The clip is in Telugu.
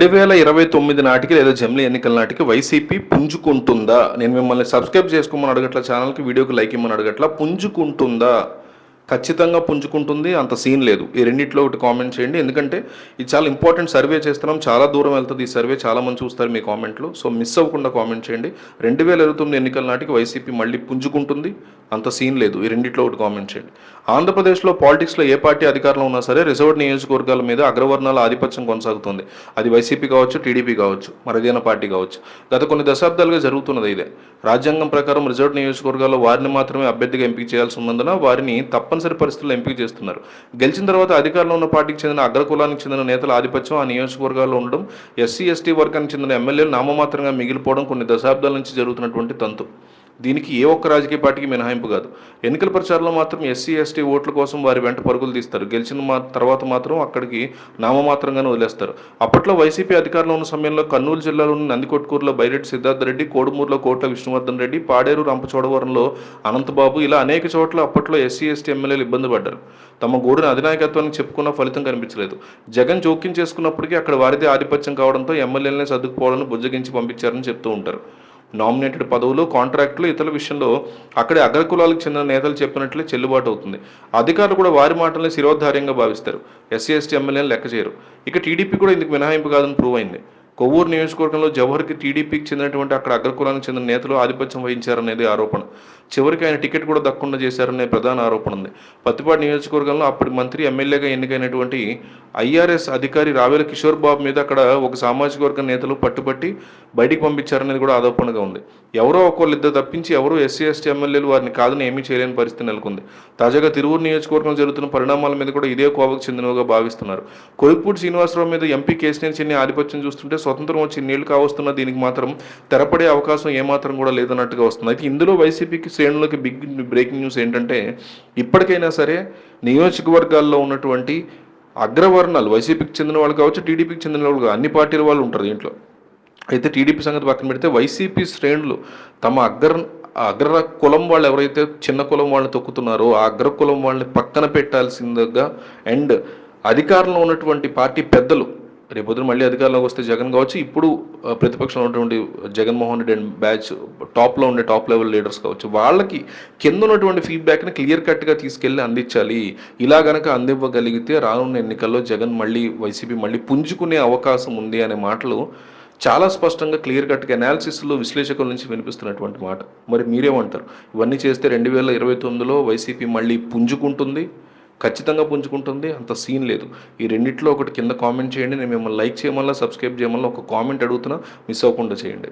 2029 నాటికి లేదా జమిలీ ఎన్నికల నాటికి వైసీపీ పుంజుకుంటుందా? నేను మిమ్మల్ని సబ్స్క్రైబ్ చేసుకోమని అడగట్లా, ఛానల్కి వీడియోకి లైక్ ఇమ్మని అడగట్లా. పుంజుకుంటుందా? ఖచ్చితంగా పుంజుకుంటుంది, అంత సీన్ లేదు. ఈ రెండిట్లో ఒకటి కామెంట్ చేయండి, ఎందుకంటే ఇది చాలా ఇంపార్టెంట్ సర్వే చేస్తున్నాం, చాలా దూరం వెళ్తుంది ఈ సర్వే, చాలామంది చూస్తారు మీ కామెంట్లు. సో మిస్ అవ్వకుండా కామెంట్ చేయండి. 2029 ఎన్నికల నాటికి వైసీపీ మళ్ళీ పుంజుకుంటుంది, అంత సీన్ లేదు. ఈ రెండిట్లో ఒకటి కామెంట్ చేయండి. ఆంధ్రప్రదేశ్లో పాలిటిక్స్లో ఏ పార్టీ అధికారంలో ఉన్నా సరే రిజర్వ్డ్ నియోజకవర్గాల మీద అగ్రవర్ణాల ఆధిపత్యం కొనసాగుతుంది. అది వైసీపీ కావచ్చు, టీడీపీ కావచ్చు, మరేదైనా పార్టీ కావచ్చు. గత కొన్ని దశాబ్దాలుగా జరుగుతున్నది ఇదే. రాజ్యాంగం ప్రకారం రిజర్వ్డ్ నియోజకవర్గాల్లో వారిని మాత్రమే అభ్యర్థిగా ఎంపిక చేయాల్సి ఉన్నందున వారిని తప్పనిసరి పరిస్థితుల్లో ఎంపిక చేస్తున్నారు. గెలిచిన తర్వాత అధికారంలో ఉన్న పార్టీకి చెందిన అగ్రకులానికి చెందిన నేతల ఆధిపత్యం ఆ నియోజకవర్గాల్లో ఉండడం, ఎస్సీ ఎస్టీ వర్గానికి చెందిన ఎమ్మెల్యేలు నామమాత్రంగా మిగిలిపోవడం కొన్ని దశాబ్దాల నుంచి జరుగుతున్నటువంటి తంతు. దీనికి ఏ ఒక్క రాజకీయ పార్టీకి మినహాయింపు కాదు. ఎన్నికల ప్రచారంలో మాత్రం ఎస్సీ ఎస్టీ ఓట్ల కోసం వారి వెంట పరుగులు తీస్తారు. గెలిచిన తర్వాత మాత్రం అక్కడికి నామమాత్రంగానే వదిలేస్తారు. అప్పట్లో వైసీపీ అధికారంలో ఉన్న సమయంలో కర్నూలు జిల్లాలోని నందికొట్కూరులో బైరెడ్డి సిద్ధార్థ రెడ్డి, కోడుమూరులో కోట్ల విష్ణువర్ధన్ రెడ్డి, పాడేరు రంపచోడవరంలో అనంతబాబు, ఇలా అనేక చోట్ల అప్పట్లో ఎస్సీ ఎస్టీ ఎమ్మెల్యేలు ఇబ్బంది పడ్డారు. తమ గూడిన అధినాయకత్వానికి చెప్పుకున్న ఫలితం కనిపించలేదు. జగన్ జోక్యం చేసుకున్నప్పటికీ అక్కడ వారిదే ఆధిపత్యం కావడంతో ఎమ్మెల్యేలనే సర్దుకుపోవాలని బుజ్జగించి పంపించారని చెప్తూ ఉంటారు. నామినేటెడ్ పదవులు, కాంట్రాక్టులు, ఇతర విషయంలో అక్కడే అగ్రకులాలకు చెందిన నేతలు చెప్పినట్లే చెల్లుబాటు అవుతుంది. అధికారులు కూడా వారి మాటల్ని శిరోధార్యంగా భావిస్తారు. ఎస్సీ ఎస్టీ ఎమ్మెల్యేలు లెక్క చేయరు. ఇక టీడీపీ కూడా ఇందుకు మినహాయింపు కాదని ప్రూవ్ అయింది. కొవ్వూరు నియోజకవర్గంలో జవహర్కి టీడీపీకి చెందినటువంటి అక్కడ అగ్రకులానికి చెందిన నేతలు ఆధిపత్యం వహించారనేది ఆరోపణ. చివరికి ఆయన టికెట్ కూడా దక్కకుండా చేశారనే ప్రధాన ఆరోపణ ఉంది. పత్తిపాడు నియోజకవర్గంలో అప్పటి మంత్రి, ఎమ్మెల్యేగా ఎన్నికైనటువంటి ఐఆర్ఎస్ అధికారి రావేల కిషోర్ బాబు మీద అక్కడ ఒక సామాజిక వర్గ నేతలు పట్టుబట్టి బయటికి పంపించారనేది కూడా ఆరోపణగా ఉంది. ఎవరో ఒకళ్ళిద్దరు తప్పించి ఎవరో ఎస్సీ ఎస్టీ ఎమ్మెల్యేలు వారిని కాదని ఏమీ చేయలేని పరిస్థితి నెలకొంది. తాజాగా తిరువూరు నియోజకవర్గంలో జరుగుతున్న పరిణామాల మీద కూడా ఇదే కోవకు చెందినవిగా భావిస్తున్నారు. కొలిక్పూడి శ్రీనివాసరావు మీద ఎంపీ కేశినేని చిన్ని ఆధిపత్యం చూస్తుంటే స్వతంత్రం వచ్చి నీళ్లు కావస్తున్న దీనికి మాత్రం తెరపడే అవకాశం ఏమాత్రం కూడా లేదన్నట్టుగా వస్తుంది. అయితే ఇందులో వైసీపీకి శ్రేణులకి బిగ్ బ్రేకింగ్ న్యూస్ ఏంటంటే, ఇప్పటికైనా సరే నియోజకవర్గాల్లో ఉన్నటువంటి అగ్రవర్ణాలు, వైసీపీకి చెందిన వాళ్ళు కావచ్చు, టీడీపీకి చెందిన వాళ్ళు, అన్ని పార్టీల వాళ్ళు ఉంటారు దీంట్లో. అయితే టీడీపీ సంగతి పక్కన పెడితే వైసీపీ శ్రేణులు తమ అగ్ర కులం వాళ్ళు ఎవరైతే చిన్న కులం వాళ్ళని తొక్కుతున్నారో ఆ అగ్ర కులం వాళ్ళని పక్కన పెట్టాల్సిందిగా, అండ్ అధికారంలో ఉన్నటువంటి పార్టీ పెద్దలు, రేపొద్దున మళ్ళీ అధికారంలోకి వస్తే జగన్ కావచ్చు, ఇప్పుడు ప్రతిపక్షంలో ఉన్నటువంటి జగన్మోహన్ రెడ్డి అండ్ బ్యాచ్ టాప్లో ఉండే టాప్ లెవెల్ లీడర్స్ కావచ్చు, వాళ్ళకి కింద ఉన్నటువంటి ఫీడ్బ్యాక్ని క్లియర్ కట్గా తీసుకెళ్ళి అందించాలి. ఇలా గనక అందివ్వగలిగితే రానున్న ఎన్నికల్లో జగన్ మళ్ళీ, వైసీపీ మళ్ళీ పుంజుకునే అవకాశం ఉంది అనే మాటలు చాలా స్పష్టంగా క్లియర్ కట్గా అనాలిసిస్లో విశ్లేషకుల నుంచి వినిపిస్తున్నటువంటి మాట. మరి మీరేమంటారు? ఇవన్నీ చేస్తే 2029లో వైసీపీ మళ్ళీ పుంజుకుంటుంది, ఖచ్చితంగా పుంజుకుంటుంది, అంత సీన్ లేదు. ఈ రెండిట్లో ఒకటి కింద కామెంట్ చేయండి. నేను మిమ్మల్ని లైక్ చేయమల్లా, సబ్స్క్రైబ్ చేయమల్లా ఒక కామెంట్ అడుగుతున్నా, మిస్ అవ్వకుండా చేయండి.